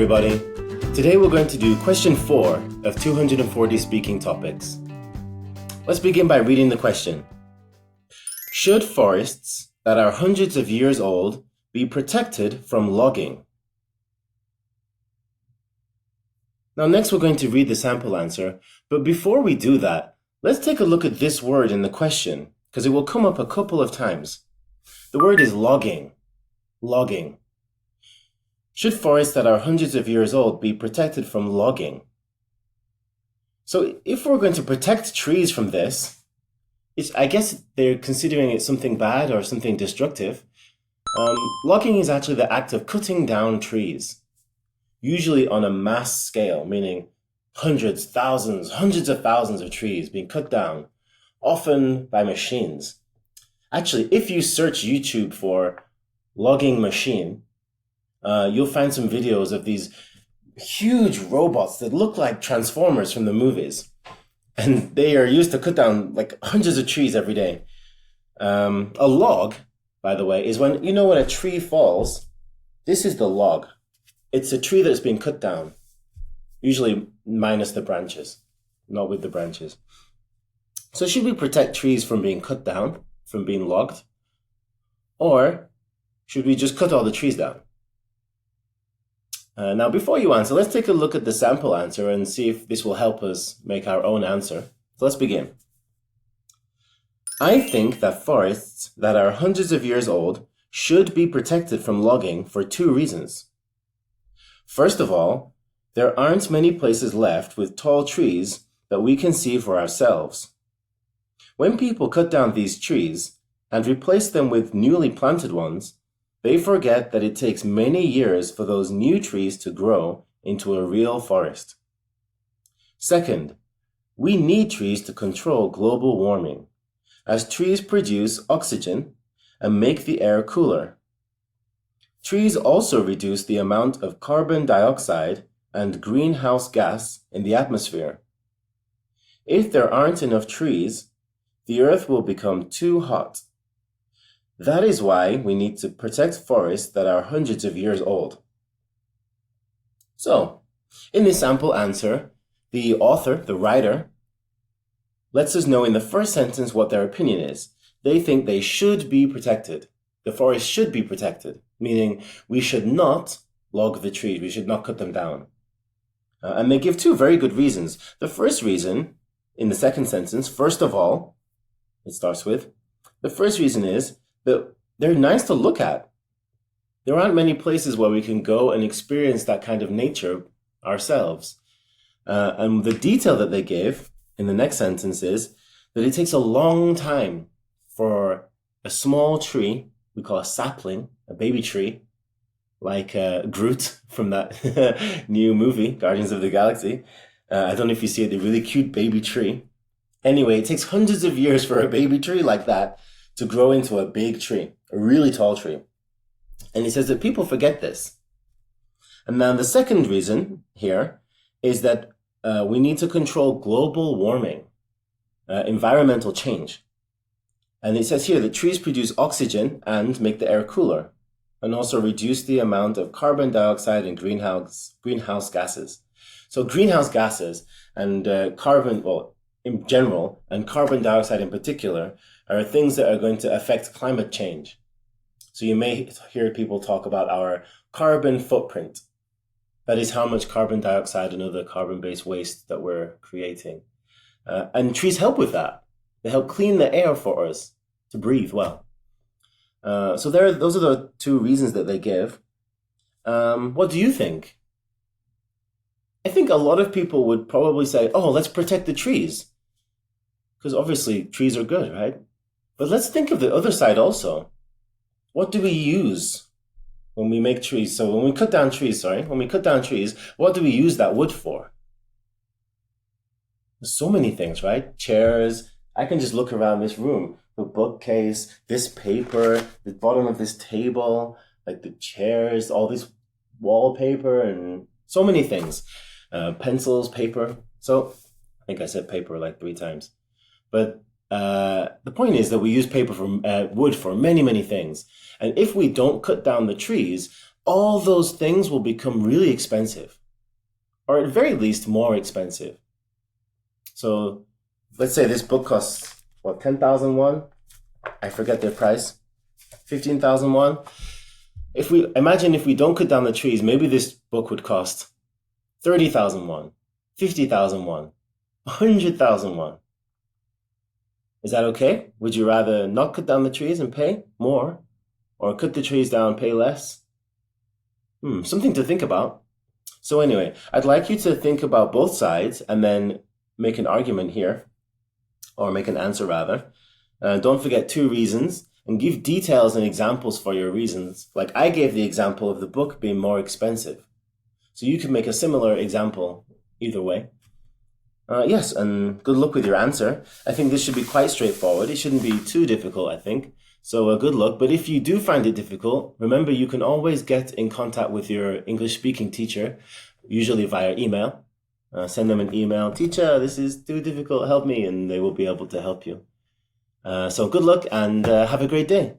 everybody. Today we're going to do question 4 of 240 speaking topics. Let's begin by reading the question. Should forests that are hundreds of years old be protected from logging? Now next we're going to read the sample answer, but before we do that, let's take a look at this word in the question, because it will come up a couple of times. The word is logging. Logging. Should forests that are hundreds of years old be protected from logging? So if we're going to protect trees from this, I guess they're considering it something bad or something destructive. Logging is actually the act of cutting down trees, usually on a mass scale, meaning hundreds, thousands, hundreds of thousands of trees being cut down, often by machines. Actually, if you search YouTube for logging machine, you'll find some videos of these huge robots that look like Transformers from the movies. And they are used to cut down like hundreds of trees every day. A log, by the way, is when a tree falls. This is the log. It's a tree that's been cut down, usually minus the branches, not with the branches. So should we protect trees from being cut down, from being logged? Or should we just cut all the trees down? Now, before you answer, let's take a look at the sample answer and see if this will help us make our own answer. So let's begin. I think that forests that are hundreds of years old should be protected from logging for 2 reasons. First of all, there aren't many places left with tall trees that we can see for ourselves. When people cut down these trees and replace them with newly planted ones, they forget that it takes many years for those new trees to grow into a real forest. Second, we need trees to control global warming, as trees produce oxygen and make the air cooler. Trees also reduce the amount of carbon dioxide and greenhouse gas in the atmosphere. If there aren't enough trees, the earth will become too hot. That is why we need to protect forests that are hundreds of years old. So, in this sample answer, the author, the writer, lets us know in the first sentence what their opinion is. They think they should be protected. The forest should be protected, meaning we should not log the trees, we should not cut them down. And they give 2 very good reasons. The first reason, in the second sentence, first of all, it starts with, the first reason is that they're nice to look at. There aren't many places where we can go and experience that kind of nature ourselves. And the detail that they give in the next sentence is that it takes a long time for a small tree, we call a sapling, a baby tree, like Groot from that new movie, Guardians of the Galaxy. I don't know if you see it, the really cute baby tree. Anyway, it takes hundreds of years for a baby tree like that to grow into a big tree, a really tall tree. And he says that people forget this. And then the second reason here is that we need to control global warming, environmental change. And it says here that trees produce oxygen and make the air cooler, and also reduce the amount of carbon dioxide and greenhouse gases. So greenhouse gases and carbon, well, in general, and carbon dioxide in particular, are things that are going to affect climate change. So you may hear people talk about our carbon footprint. That is how much carbon dioxide and other carbon-based waste that we're creating. And trees help with that. They help clean the air for us to breathe well. So those are the 2 reasons that they give. What do you think? I think a lot of people would probably say, oh, let's protect the trees. Because obviously trees are good, right? But let's think of the other side also. What do we use when we make trees? So when we cut down trees, what do we use that wood for? There's so many things, right? Chairs. I can just look around this room. The bookcase, this paper, the bottom of this table, like the chairs, all this wallpaper, and so many things. Pencils, paper. So I think I said paper like 3 times. But the point is that we use wood for many, many things. And if we don't cut down the trees, all those things will become really expensive, or at the very least more expensive. So let's say this book costs, what, 10,000 won? I forget their price. 15,000 won. If we don't cut down the trees, maybe this book would cost 30,000 won, 50,000 won, 100,000 won. Is that okay? Would you rather not cut down the trees and pay more, or cut the trees down and pay less? Something to think about. So anyway, I'd like you to think about both sides and then make an argument here, or make an answer rather. Don't forget 2 reasons, and give details and examples for your reasons. Like I gave the example of the book being more expensive. So you could make a similar example either way. Yes, and good luck with your answer. I think this should be quite straightforward. It shouldn't be too difficult, I think. So good luck. But if you do find it difficult, remember you can always get in contact with your English speaking teacher, usually via email. Send them an email, "Teacher, this is too difficult, help me," and they will be able to help you. So good luck and have a great day.